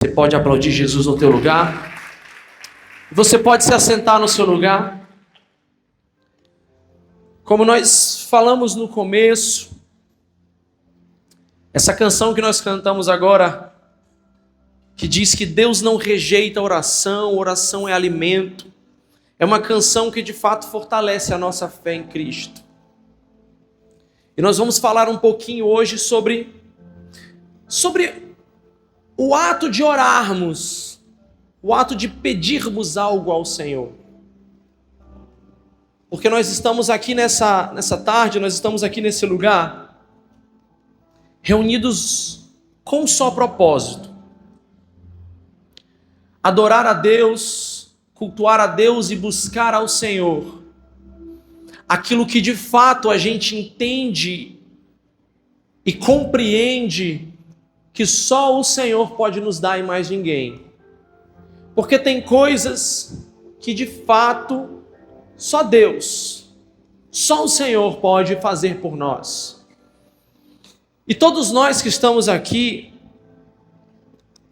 Você pode aplaudir Jesus no teu lugar. Você pode se assentar no seu lugar. Como nós falamos no começo, essa canção que nós cantamos agora, que diz que Deus não rejeita a oração, oração é alimento, é uma canção que de fato fortalece a nossa fé em Cristo. E nós vamos falar um pouquinho hoje sobre o ato de orarmos, o ato de pedirmos algo ao Senhor. Porque nós estamos aqui nessa tarde, nós estamos aqui nesse lugar, reunidos com um só propósito: adorar a Deus, cultuar a Deus e buscar ao Senhor aquilo que de fato a gente entende e compreende que só o Senhor pode nos dar e mais ninguém. Porque tem coisas que de fato só Deus, só o Senhor pode fazer por nós. E todos nós que estamos aqui,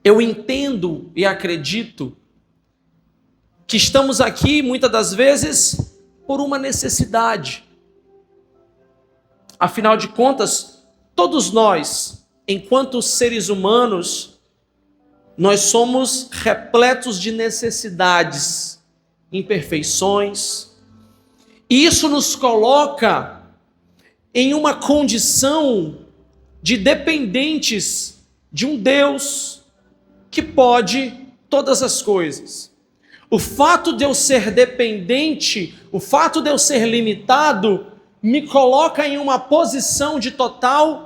eu entendo e acredito que estamos aqui muitas das vezes por uma necessidade. Afinal de contas, todos nós, enquanto seres humanos, nós somos repletos de necessidades, imperfeições, e isso nos coloca em uma condição de dependentes de um Deus que pode todas as coisas. O fato de eu ser dependente, o fato de eu ser limitado, me coloca em uma posição de total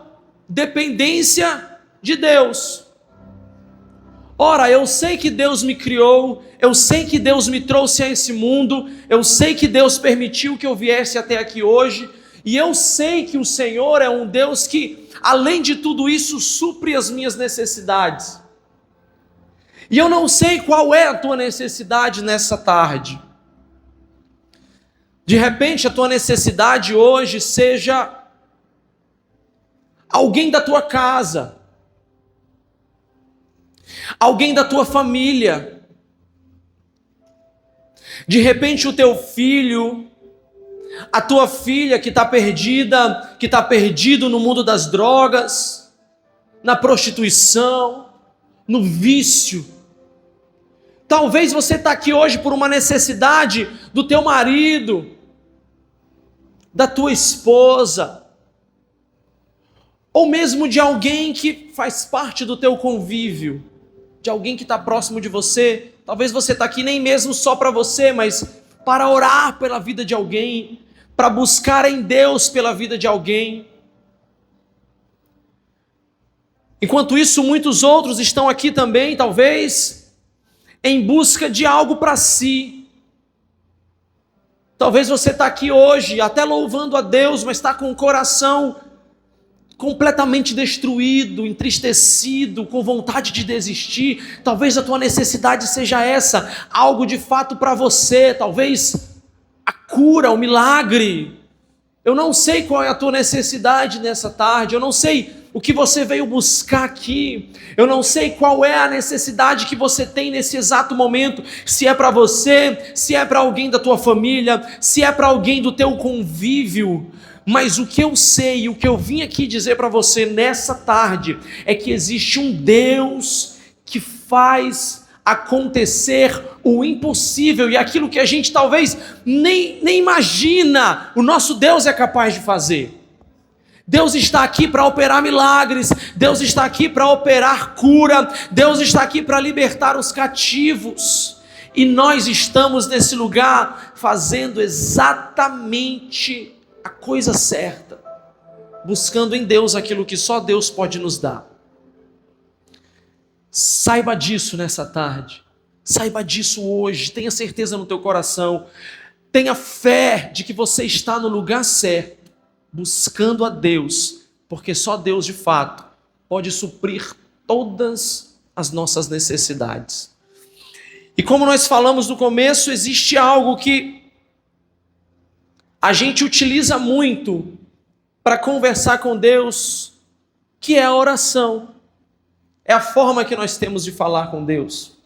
dependência de Deus. Ora, eu sei que Deus me criou, eu sei que Deus me trouxe a esse mundo, eu sei que Deus permitiu que eu viesse até aqui hoje, e eu sei que o Senhor é um Deus que, além de tudo isso, supre as minhas necessidades. E eu não sei qual é a tua necessidade nessa tarde. De repente a tua necessidade hoje seja alguém da tua casa, alguém da tua família. De repente o teu filho, a tua filha que está perdida, que está perdido no mundo das drogas, na prostituição, no vício. Talvez você está aqui hoje por uma necessidade do teu marido, da tua esposa, ou mesmo de alguém que faz parte do teu convívio, de alguém que está próximo de você. Talvez você está aqui nem mesmo só para você, mas para orar pela vida de alguém, para buscar em Deus pela vida de alguém. Enquanto isso, muitos outros estão aqui também, talvez em busca de algo para si. Talvez você está aqui hoje, até louvando a Deus, mas está com o coração completamente destruído, entristecido, com vontade de desistir. Talvez a tua necessidade seja essa, algo de fato para você, talvez a cura, o milagre. Eu não sei qual é a tua necessidade nessa tarde, eu não sei o que você veio buscar aqui, eu não sei qual é a necessidade que você tem nesse exato momento, se é para você, se é para alguém da tua família, se é para alguém do teu convívio, mas o que eu sei, o que eu vim aqui dizer para você nessa tarde, é que existe um Deus que faz acontecer o impossível, e aquilo que a gente talvez nem imagina, o nosso Deus é capaz de fazer. Deus está aqui para operar milagres, Deus está aqui para operar cura, Deus está aqui para libertar os cativos, e nós estamos nesse lugar fazendo exatamente a coisa certa, buscando em Deus aquilo que só Deus pode nos dar. Saiba disso nessa tarde, saiba disso hoje, tenha certeza no teu coração, tenha fé de que você está no lugar certo, buscando a Deus, porque só Deus de fato pode suprir todas as nossas necessidades. E como nós falamos no começo, existe algo que a gente utiliza muito para conversar com Deus, que é a oração. É a forma que nós temos de falar com Deus.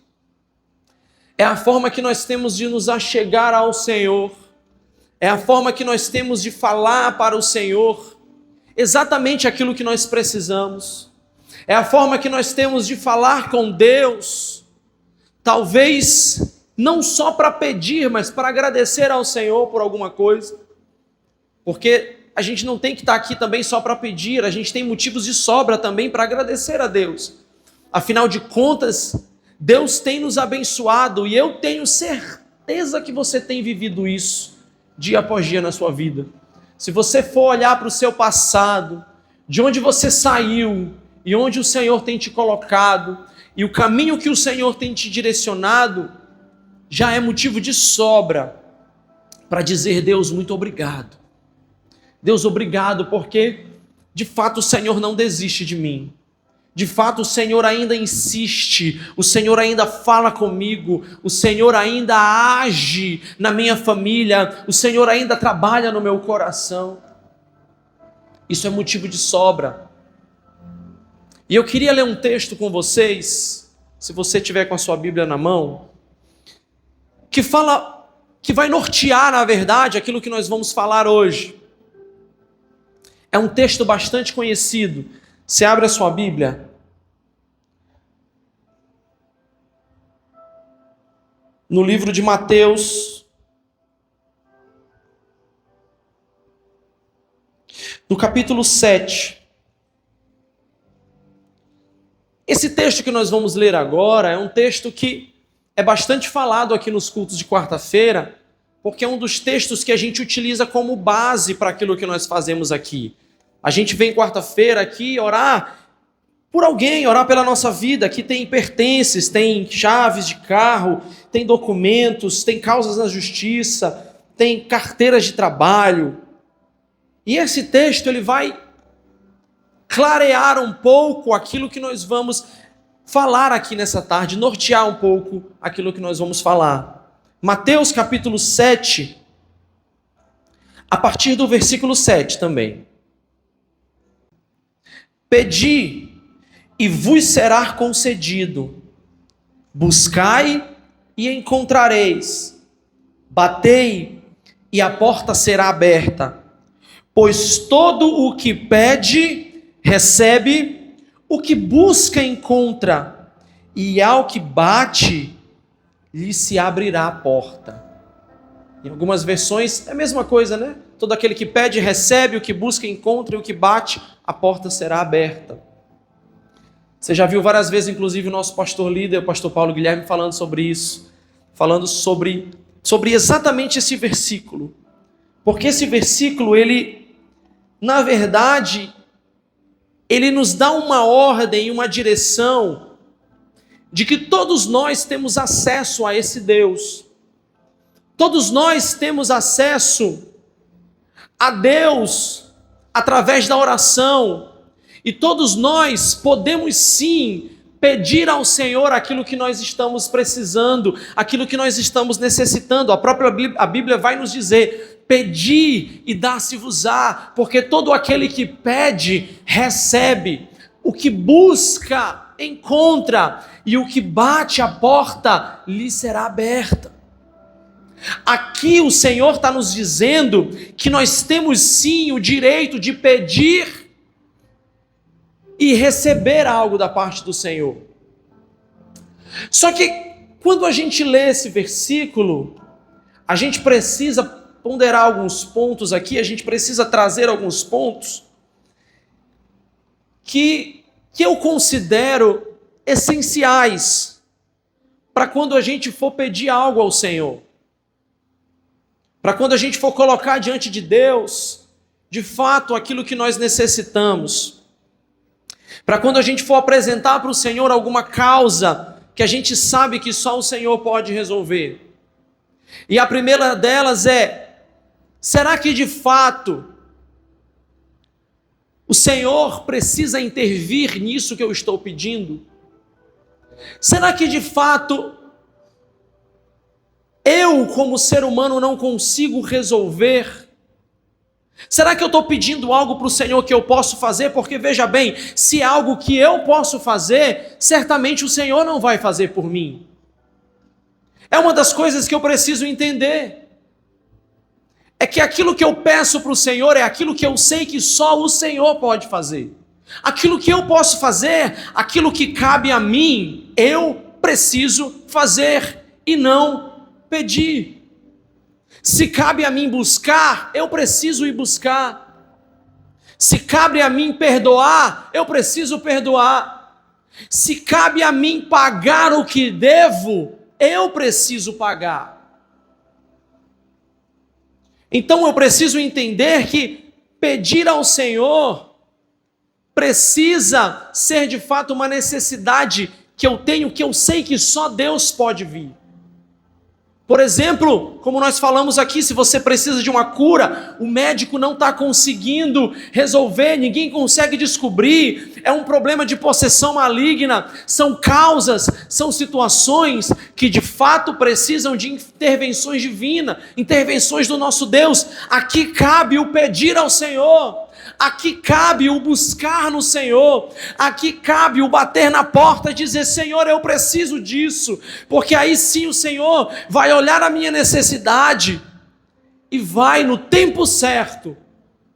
É a forma que nós temos de nos achegar ao Senhor. É a forma que nós temos de falar para o Senhor exatamente aquilo que nós precisamos. É a forma que nós temos de falar com Deus, talvez não só para pedir, mas para agradecer ao Senhor por alguma coisa. Porque a gente não tem que estar aqui também só para pedir, a gente tem motivos de sobra também para agradecer a Deus. Afinal de contas, Deus tem nos abençoado e eu tenho certeza que você tem vivido isso dia após dia na sua vida. Se você for olhar para o seu passado, de onde você saiu e onde o Senhor tem te colocado e o caminho que o Senhor tem te direcionado, já é motivo de sobra para dizer: Deus, muito obrigado. Deus, obrigado, porque de fato o Senhor não desiste de mim. De fato o Senhor ainda insiste, o Senhor ainda fala comigo, o Senhor ainda age na minha família, o Senhor ainda trabalha no meu coração. Isso é motivo de sobra. E eu queria ler um texto com vocês, se você tiver com a sua Bíblia na mão, que fala, que vai nortear, na verdade, aquilo que nós vamos falar hoje. É um texto bastante conhecido. Você abre a sua Bíblia. No livro de Mateus, no capítulo 7. Esse texto que nós vamos ler agora é um texto que é bastante falado aqui nos cultos de quarta-feira, porque é um dos textos que a gente utiliza como base para aquilo que nós fazemos aqui. A gente vem quarta-feira aqui orar por alguém, orar pela nossa vida. Aqui tem pertences, tem chaves de carro, tem documentos, tem causas na justiça, tem carteiras de trabalho. E esse texto ele vai clarear um pouco aquilo que nós vamos falar aqui nessa tarde, nortear um pouco aquilo que nós vamos falar. Mateus capítulo 7, a partir do versículo 7 também. Pedi e vos será concedido, buscai e encontrareis, batei e a porta será aberta, pois todo o que pede, recebe, o que busca, encontra, e ao que bate, lhe se abrirá a porta. Em algumas versões é a mesma coisa, né? Todo aquele que pede, recebe, o que busca, encontra, e o que bate, a porta será aberta. Você já viu várias vezes, inclusive, o nosso pastor líder, o pastor Paulo Guilherme, falando sobre isso, falando sobre exatamente esse versículo. Porque esse versículo, ele, na verdade, ele nos dá uma ordem, uma direção, de que todos nós temos acesso a esse Deus. Todos nós temos acesso a Deus através da oração. E todos nós podemos sim pedir ao Senhor aquilo que nós estamos precisando, aquilo que nós estamos necessitando. A própria Bíblia vai nos dizer: pedi e dá-se-vos-á, porque todo aquele que pede, recebe. O que busca, encontra, e o que bate a porta, lhe será aberta. Aqui o Senhor está nos dizendo que nós temos sim o direito de pedir e receber algo da parte do Senhor. Só que quando a gente lê esse versículo, a gente precisa ponderar alguns pontos aqui, a gente precisa trazer alguns pontos que eu considero essenciais para quando a gente for pedir algo ao Senhor. Para quando a gente for colocar diante de Deus, de fato, aquilo que nós necessitamos. Para quando a gente for apresentar para o Senhor alguma causa que a gente sabe que só o Senhor pode resolver. E a primeira delas é: será que de fato o Senhor precisa intervir nisso que eu estou pedindo? Será que de fato eu, como ser humano, não consigo resolver? Será que eu estou pedindo algo para o Senhor que eu posso fazer? Porque veja bem, se é algo que eu posso fazer, certamente o Senhor não vai fazer por mim. É uma das coisas que eu preciso entender. É que aquilo que eu peço para o Senhor é aquilo que eu sei que só o Senhor pode fazer. Aquilo que eu posso fazer, aquilo que cabe a mim, eu preciso fazer e não pedir. Se cabe a mim buscar, eu preciso ir buscar. Se cabe a mim perdoar, eu preciso perdoar. Se cabe a mim pagar o que devo, eu preciso pagar. Então eu preciso entender que pedir ao Senhor precisa ser de fato uma necessidade que eu tenho, que eu sei que só Deus pode vir. Por exemplo, como nós falamos aqui, se você precisa de uma cura, o médico não está conseguindo resolver, ninguém consegue descobrir, é um problema de possessão maligna, são causas, são situações que de fato precisam de intervenções divinas, intervenções do nosso Deus. Aqui cabe o pedir ao Senhor. Aqui cabe o buscar no Senhor, aqui cabe o bater na porta e dizer: Senhor, eu preciso disso, porque aí sim o Senhor vai olhar a minha necessidade e vai no tempo certo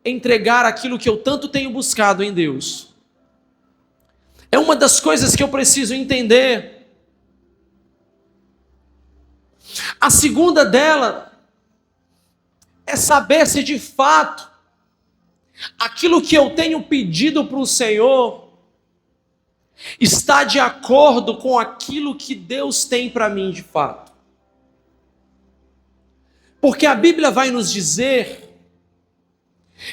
entregar aquilo que eu tanto tenho buscado em Deus. É uma das coisas que eu preciso entender. A segunda dela é saber se de fato aquilo que eu tenho pedido para o Senhor está de acordo com aquilo que Deus tem para mim de fato. Porque a Bíblia vai nos dizer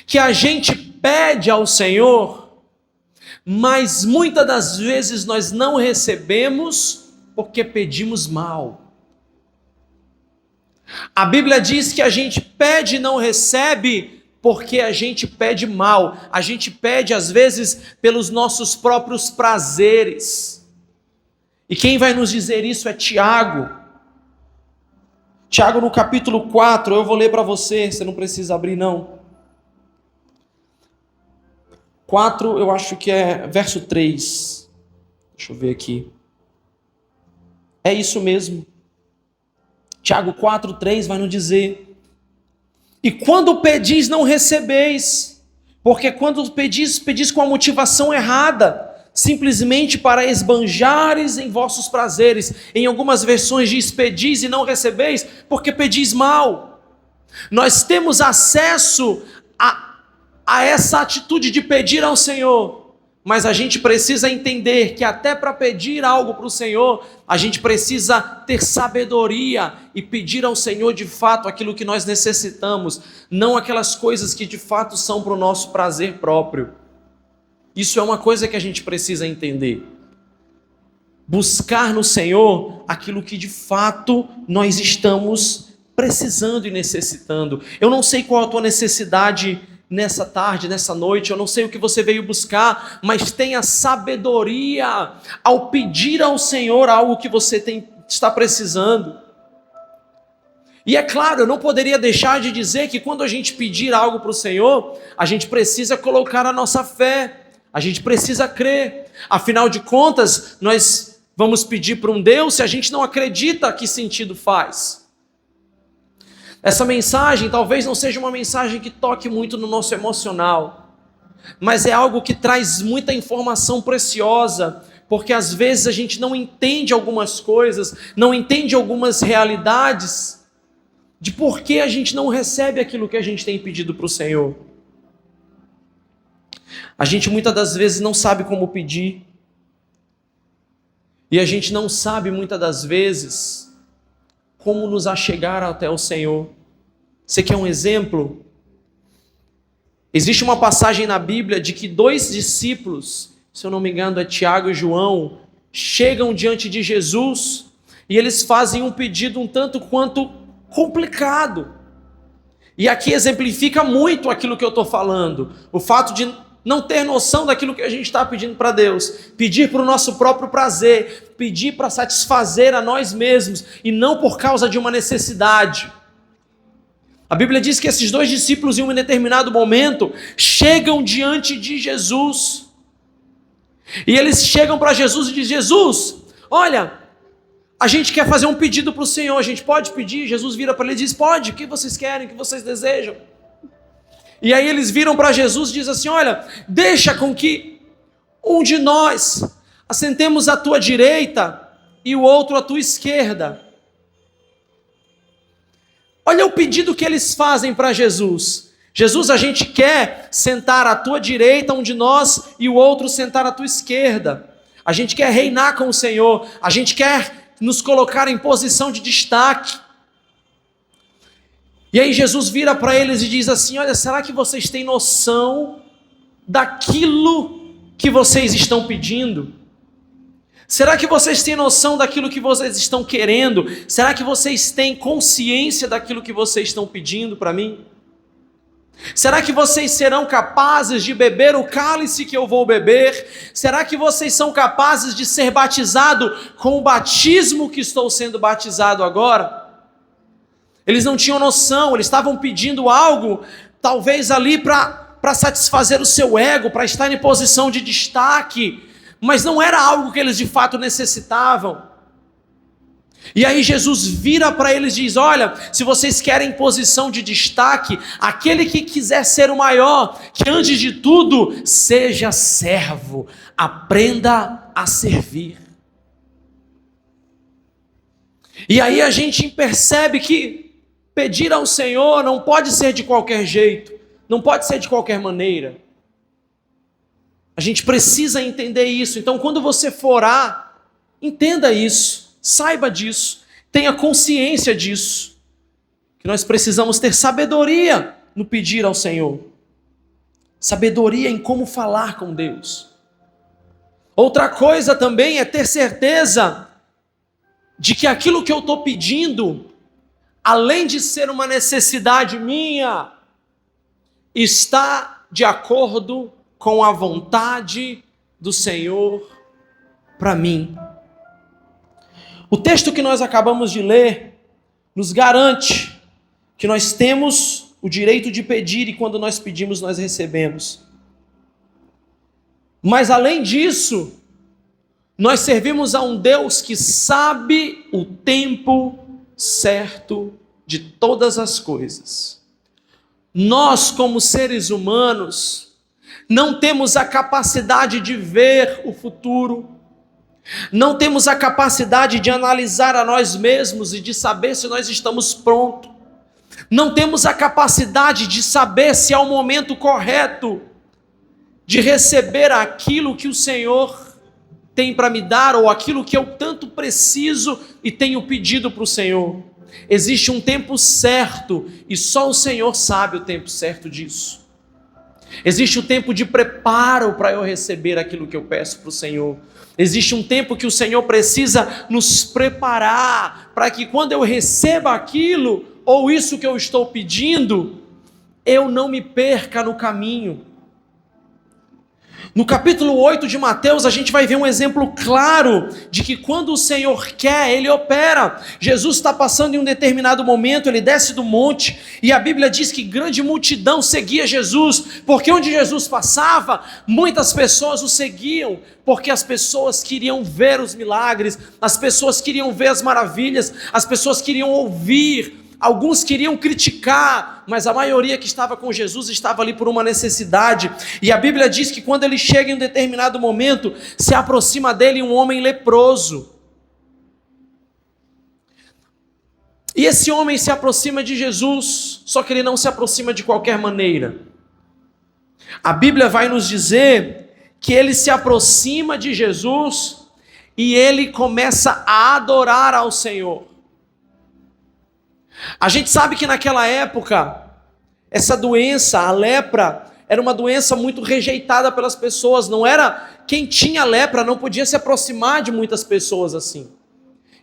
que a gente pede ao Senhor, mas muitas das vezes nós não recebemos porque pedimos mal. A Bíblia diz que a gente pede e não recebe porque a gente pede mal, a gente pede às vezes pelos nossos próprios prazeres. E quem vai nos dizer isso é Tiago. Tiago no capítulo 4, eu vou ler para você não precisa abrir não. 4, eu acho que é verso 3. Deixa eu ver aqui. É isso mesmo. Tiago 4, 3 vai nos dizer: e quando pedis, não recebeis, porque quando pedis, pedis com a motivação errada, simplesmente para esbanjares em vossos prazeres. Em algumas versões diz: pedis e não recebeis, porque pedis mal. Nós temos acesso a essa atitude de pedir ao Senhor, mas a gente precisa entender que até para pedir algo para o Senhor, a gente precisa ter sabedoria e pedir ao Senhor de fato aquilo que nós necessitamos, não aquelas coisas que de fato são para o nosso prazer próprio. Isso é uma coisa que a gente precisa entender. Buscar no Senhor aquilo que de fato nós estamos precisando e necessitando. Eu não sei qual a tua necessidade nessa tarde, nessa noite, eu não sei o que você veio buscar, mas tenha sabedoria ao pedir ao Senhor algo que você está precisando. E é claro, eu não poderia deixar de dizer que quando a gente pedir algo para o Senhor, a gente precisa colocar a nossa fé, a gente precisa crer. Afinal de contas, nós vamos pedir para um Deus se a gente não acredita, que sentido faz? Essa mensagem talvez não seja uma mensagem que toque muito no nosso emocional, mas é algo que traz muita informação preciosa, porque às vezes a gente não entende algumas coisas, não entende algumas realidades, de por que a gente não recebe aquilo que a gente tem pedido para o Senhor. A gente muitas das vezes não sabe como pedir, e a gente não sabe muitas das vezes como nos achegar até o Senhor. Você quer um exemplo? Existe uma passagem na Bíblia de que 2 discípulos, se eu não me engano é Tiago e João, chegam diante de Jesus e eles fazem um pedido um tanto quanto complicado. E aqui exemplifica muito aquilo que eu estou falando. O fato de não ter noção daquilo que a gente está pedindo para Deus. Pedir para o nosso próprio prazer. Pedir para satisfazer a nós mesmos. E não por causa de uma necessidade. A Bíblia diz que esses dois discípulos, em um determinado momento, chegam diante de Jesus. E eles chegam para Jesus e dizem: Jesus, olha, a gente quer fazer um pedido para o Senhor, a gente pode pedir? Jesus vira para eles e diz: pode, o que vocês querem, o que vocês desejam? E aí eles viram para Jesus e dizem assim: olha, deixa com que um de nós assentemos à tua direita e o outro à tua esquerda. Olha o pedido que eles fazem para Jesus. Jesus, a gente quer sentar à tua direita um de nós e o outro sentar à tua esquerda. A gente quer reinar com o Senhor, a gente quer nos colocar em posição de destaque. E aí Jesus vira para eles e diz assim: olha, será que vocês têm noção daquilo que vocês estão pedindo? Será que vocês têm noção daquilo que vocês estão querendo? Será que vocês têm consciência daquilo que vocês estão pedindo para mim? Será que vocês serão capazes de beber o cálice que eu vou beber? Será que vocês são capazes de ser batizado com o batismo que estou sendo batizado agora? Eles não tinham noção, eles estavam pedindo algo, talvez ali para satisfazer o seu ego, para estar em posição de destaque, mas não era algo que eles de fato necessitavam. E aí Jesus vira para eles e diz: olha, se vocês querem posição de destaque, aquele que quiser ser o maior, que antes de tudo seja servo, aprenda a servir. E aí a gente percebe que pedir ao Senhor não pode ser de qualquer jeito, não pode ser de qualquer maneira. A gente precisa entender isso. Então, quando você for orar, entenda isso, saiba disso, tenha consciência disso, que nós precisamos ter sabedoria no pedir ao Senhor, sabedoria em como falar com Deus. Outra coisa também é ter certeza de que aquilo que eu estou pedindo, além de ser uma necessidade minha, está de acordo com a vontade do Senhor para mim. O texto que nós acabamos de ler nos garante que nós temos o direito de pedir e quando nós pedimos nós recebemos. Mas além disso, nós servimos a um Deus que sabe o tempo certo de todas as coisas. Nós, como seres humanos, não temos a capacidade de ver o futuro, não temos a capacidade de analisar a nós mesmos e de saber se nós estamos prontos, não temos a capacidade de saber se é o momento correto de receber aquilo que o Senhor tem para me dar, ou aquilo que eu tanto preciso e tenho pedido para o Senhor. Existe um tempo certo e só o Senhor sabe o tempo certo disso. Existe um tempo de preparo para eu receber aquilo que eu peço para o Senhor. Existe um tempo que o Senhor precisa nos preparar para que quando eu receba aquilo, ou isso que eu estou pedindo, eu não me perca no caminho. No capítulo 8 de Mateus, a gente vai ver um exemplo claro de que quando o Senhor quer, Ele opera. Jesus está passando em um determinado momento, Ele desce do monte, e a Bíblia diz que grande multidão seguia Jesus, porque onde Jesus passava, muitas pessoas o seguiam, porque as pessoas queriam ver os milagres, as pessoas queriam ver as maravilhas, as pessoas queriam ouvir. Alguns queriam criticar, mas a maioria que estava com Jesus estava ali por uma necessidade. E a Bíblia diz que quando ele chega em um determinado momento, se aproxima dele um homem leproso. E esse homem se aproxima de Jesus, só que ele não se aproxima de qualquer maneira. A Bíblia vai nos dizer que ele se aproxima de Jesus e ele começa a adorar ao Senhor. A gente sabe que naquela época, essa doença, a lepra, era uma doença muito rejeitada pelas pessoas. Não era, quem tinha lepra não podia se aproximar de muitas pessoas assim.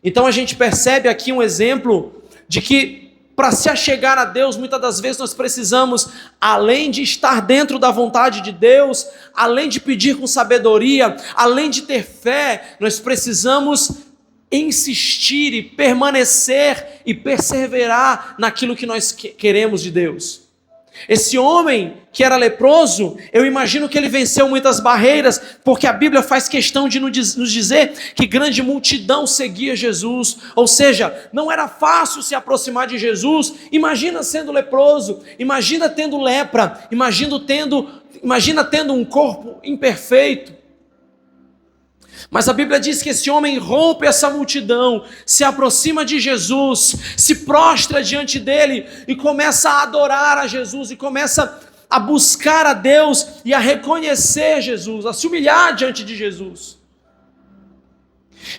Então a gente percebe aqui um exemplo de que para se achegar a Deus, muitas das vezes nós precisamos, além de estar dentro da vontade de Deus, além de pedir com sabedoria, além de ter fé, nós precisamos insistir e permanecer e perseverar naquilo que nós queremos de Deus. Esse homem que era leproso, eu imagino que ele venceu muitas barreiras, porque a Bíblia faz questão de nos dizer que grande multidão seguia Jesus, ou seja, não era fácil se aproximar de Jesus. Imagina sendo leproso, imagina tendo lepra, imagina tendo um corpo imperfeito. Mas a Bíblia diz que esse homem rompe essa multidão, se aproxima de Jesus, se prostra diante dele e começa a adorar a Jesus, e começa a buscar a Deus e a reconhecer Jesus, a se humilhar diante de Jesus.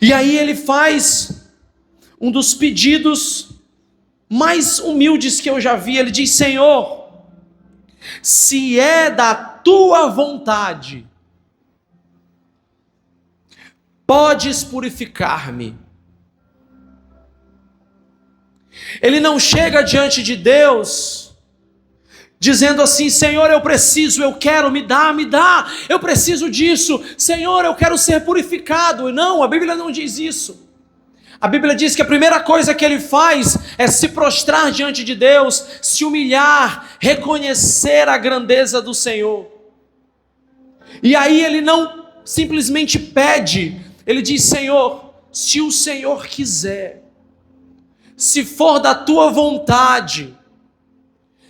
E aí ele faz um dos pedidos mais humildes que eu já vi. Ele diz: Senhor, se é da tua vontade, podes purificar-me. Ele não chega diante de Deus dizendo assim: Senhor, eu preciso, eu quero, me dá, eu preciso disso, Senhor, eu quero ser purificado. Não, a Bíblia não diz isso. A Bíblia diz que a primeira coisa que ele faz é se prostrar diante de Deus, se humilhar, reconhecer a grandeza do Senhor. E aí ele não simplesmente pede, ele diz: Senhor, se o Senhor quiser, se for da tua vontade,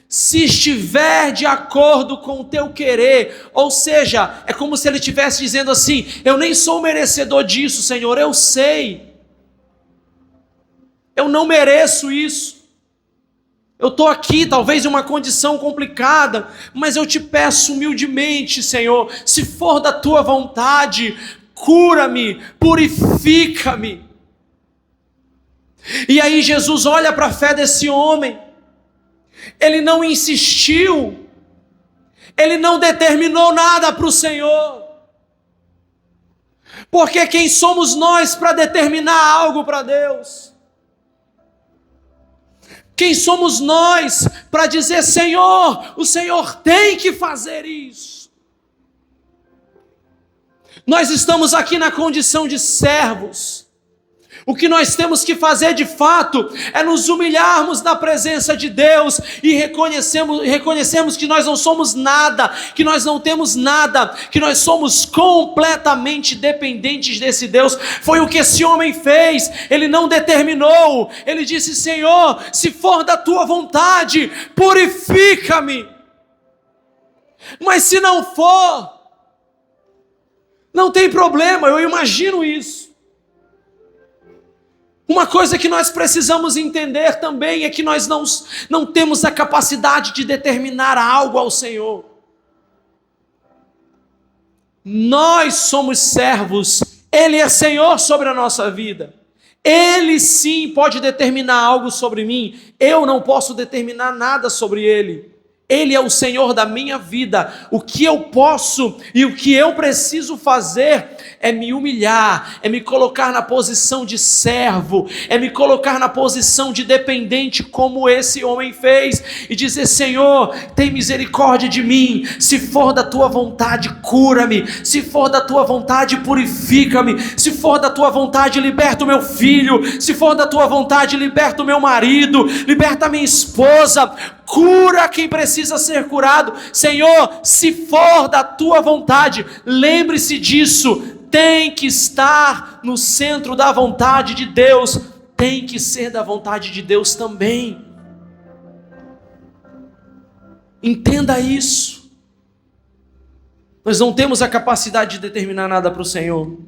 se estiver de acordo com o teu querer. Ou seja, é como se ele estivesse dizendo assim: eu nem sou merecedor disso, Senhor, eu sei, eu não mereço isso, eu estou aqui talvez em uma condição complicada, mas eu te peço humildemente, Senhor, se for da tua vontade, cura-me, purifica-me. E aí Jesus olha para a fé desse homem, ele não insistiu, ele não determinou nada para o Senhor, porque quem somos nós para determinar algo para Deus? Quem somos nós para dizer: Senhor, o Senhor tem que fazer isso? Nós estamos aqui na condição de servos. O que nós temos que fazer de fato é nos humilharmos na presença de Deus e reconhecermos que nós não somos nada, que nós não temos nada, que nós somos completamente dependentes desse Deus. Foi o que esse homem fez. Ele não determinou, ele disse: Senhor, se for da tua vontade, purifica-me. Mas se não for, não tem problema, eu imagino isso. Uma coisa que nós precisamos entender também é que nós não temos a capacidade de determinar algo ao Senhor. Nós somos servos, Ele é Senhor sobre a nossa vida. Ele sim pode determinar algo sobre mim, eu não posso determinar nada sobre Ele. Ele é o Senhor da minha vida. O que eu posso e o que eu preciso fazer é me humilhar, é me colocar na posição de servo, é me colocar na posição de dependente, como esse homem fez, e dizer: Senhor, tem misericórdia de mim, se for da tua vontade, cura-me, se for da tua vontade, purifica-me, se for da tua vontade, liberta o meu filho, se for da tua vontade, liberta o meu marido, liberta a minha esposa, cura quem precisa ser curado. Senhor, se for da tua vontade, lembre-se disso, tem que estar no centro da vontade de Deus, tem que ser da vontade de Deus também. Entenda isso. Nós não temos a capacidade de determinar nada para o Senhor.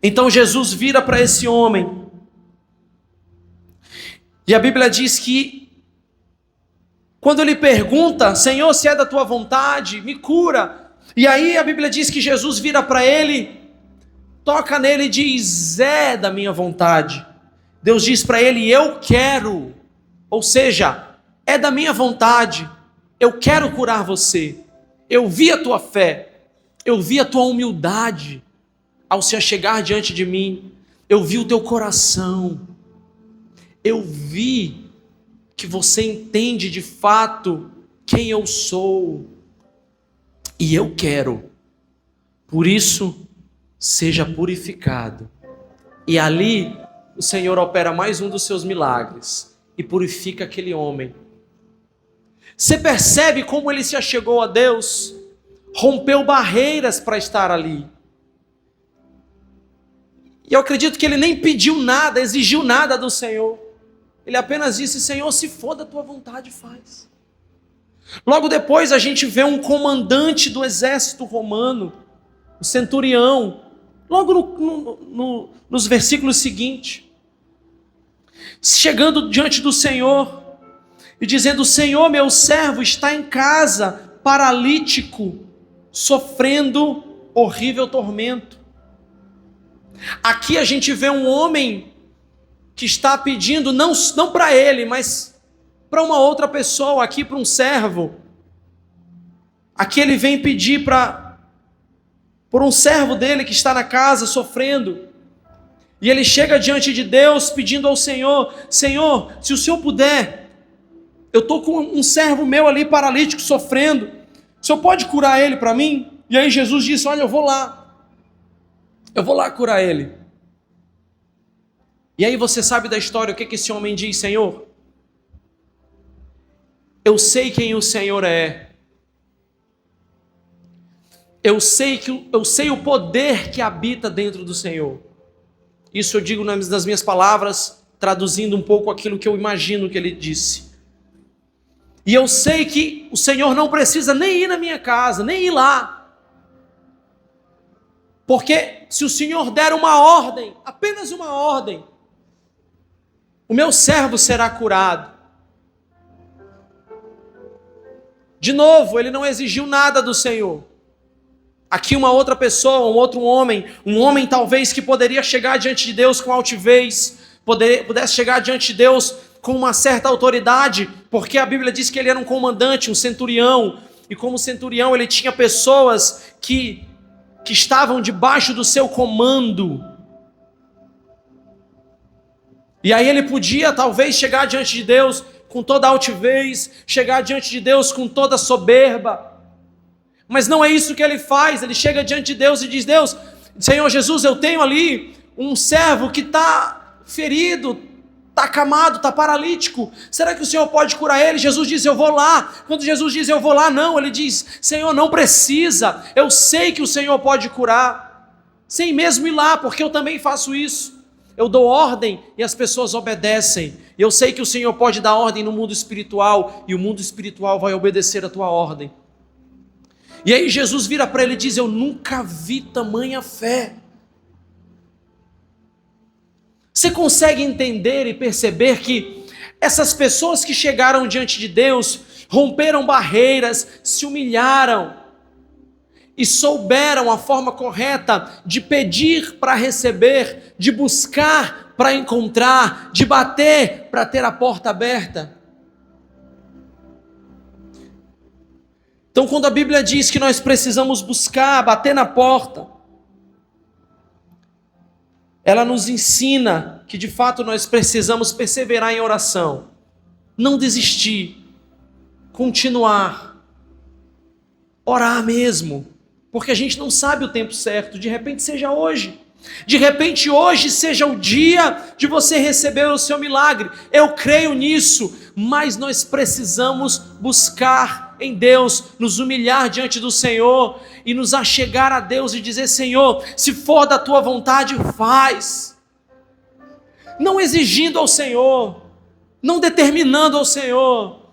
Então Jesus vira para esse homem, e a Bíblia diz que quando ele pergunta: Senhor, se é da tua vontade, me cura. E aí a Bíblia diz que Jesus vira para ele, toca nele e diz: é da minha vontade. Deus diz para ele: eu quero. Ou seja, é da minha vontade, eu quero curar você. Eu vi a tua fé, eu vi a tua humildade ao se achegar diante de mim, eu vi o teu coração, eu vi que você entende de fato quem eu sou, e eu quero. Por isso, seja purificado E ali o Senhor opera mais um dos seus milagres e purifica aquele homem. Você percebe como ele se achegou a Deus? Rompeu barreiras para estar ali. E eu acredito que ele nem pediu nada, exigiu nada do Senhor. Ele apenas disse: Senhor, se for da tua vontade, faz. Logo depois a gente vê um comandante do exército romano, o centurião, logo nos versículos seguintes, chegando diante do Senhor e dizendo: Senhor, meu servo está em casa, paralítico, sofrendo horrível tormento. Aqui a gente vê um homem que está pedindo, não para ele, mas para uma outra pessoa, aqui para um servo. Aqui ele vem pedir por um servo dele que está na casa sofrendo. E ele chega diante de Deus pedindo ao Senhor: Senhor, se o Senhor puder, eu estou com um servo meu ali paralítico sofrendo, o Senhor pode curar ele para mim? E aí Jesus disse: olha, eu vou lá curar ele. E aí você sabe da história, o que esse homem diz: Senhor, eu sei quem o Senhor é. Eu sei o poder que habita dentro do Senhor. Isso eu digo nas minhas palavras, traduzindo um pouco aquilo que eu imagino que ele disse. E eu sei que o Senhor não precisa nem ir na minha casa, nem ir lá. Porque se o Senhor der uma ordem, apenas uma ordem, o meu servo será curado. De novo, ele não exigiu nada do Senhor. Aqui uma outra pessoa, um outro homem, talvez que poderia chegar diante de Deus com altivez, pudesse chegar diante de Deus com uma certa autoridade, porque a Bíblia diz que ele era um comandante, um centurião, e como centurião ele tinha pessoas que estavam debaixo do seu comando. E aí ele podia talvez chegar diante de Deus com toda altivez, chegar diante de Deus com toda soberba, mas não é isso que ele faz. Ele chega diante de Deus e diz: Deus, Senhor Jesus, eu tenho ali um servo que está ferido, está acamado, está paralítico, será que o Senhor pode curar ele? Jesus diz: eu vou lá. Quando Jesus diz eu vou lá, não, ele diz: Senhor, não precisa, eu sei que o Senhor pode curar, sem mesmo ir lá, porque eu também faço isso. Eu dou ordem e as pessoas obedecem. Eu sei que o Senhor pode dar ordem no mundo espiritual, e o mundo espiritual vai obedecer a tua ordem. E aí Jesus vira para ele e diz: eu nunca vi tamanha fé. Você consegue entender e perceber que essas pessoas que chegaram diante de Deus, romperam barreiras, se humilharam e souberam a forma correta de pedir para receber, de buscar para encontrar, de bater para ter a porta aberta? Então, quando a Bíblia diz que nós precisamos buscar, bater na porta, ela nos ensina que de fato nós precisamos perseverar em oração, não desistir, continuar, orar mesmo, porque a gente não sabe o tempo certo. De repente seja hoje, de repente hoje seja o dia de você receber o seu milagre. Eu creio nisso, mas nós precisamos buscar em Deus, nos humilhar diante do Senhor e nos achegar a Deus e dizer: Senhor, se for da tua vontade, faz. Não exigindo ao Senhor, não determinando ao Senhor,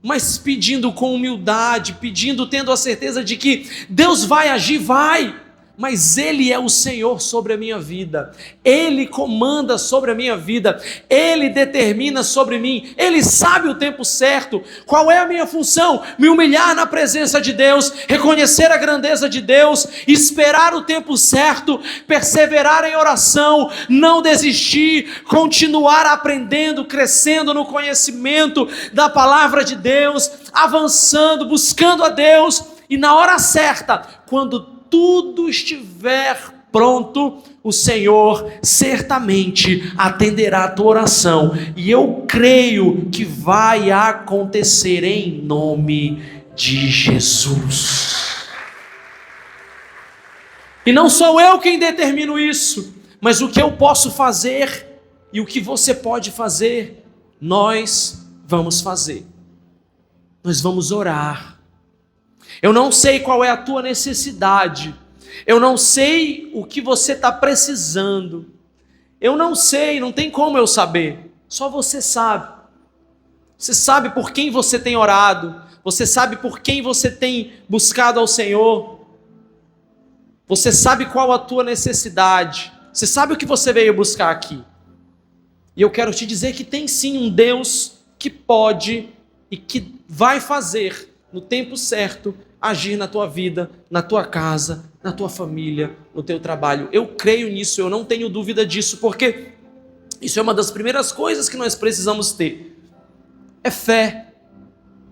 mas pedindo com humildade, pedindo, tendo a certeza de que Deus vai agir, vai. Mas Ele é o Senhor sobre a minha vida, Ele comanda sobre a minha vida, Ele determina sobre mim, Ele sabe o tempo certo. Qual é a minha função? Me humilhar na presença de Deus, reconhecer a grandeza de Deus, esperar o tempo certo, perseverar em oração, não desistir, continuar aprendendo, crescendo no conhecimento da palavra de Deus, avançando, buscando a Deus, e na hora certa, quando tudo estiver pronto, o Senhor certamente atenderá a tua oração, e eu creio que vai acontecer em nome de Jesus. E não sou eu quem determino isso, Mas o que eu posso fazer e o que você pode fazer, nós vamos fazer. Nós vamos orar. Eu não sei qual é a tua necessidade. Eu não sei o que você está precisando. Eu não sei, não tem como eu saber. Só você sabe. Você sabe por quem você tem orado. Você sabe por quem você tem buscado ao Senhor. Você sabe qual a tua necessidade. Você sabe o que você veio buscar aqui. E eu quero te dizer que tem sim um Deus que pode e que vai fazer, no tempo certo, agir na tua vida, na tua casa, na tua família, no teu trabalho. Eu creio nisso, eu não tenho dúvida disso, porque isso é uma das primeiras coisas que nós precisamos ter. É fé,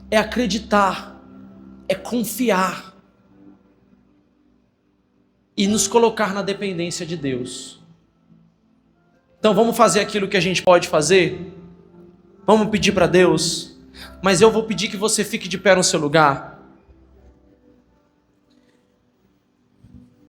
é acreditar, é confiar e nos colocar na dependência de Deus. Então vamos fazer aquilo que a gente pode fazer? Vamos pedir para Deus? Mas eu vou pedir que você fique de pé no seu lugar.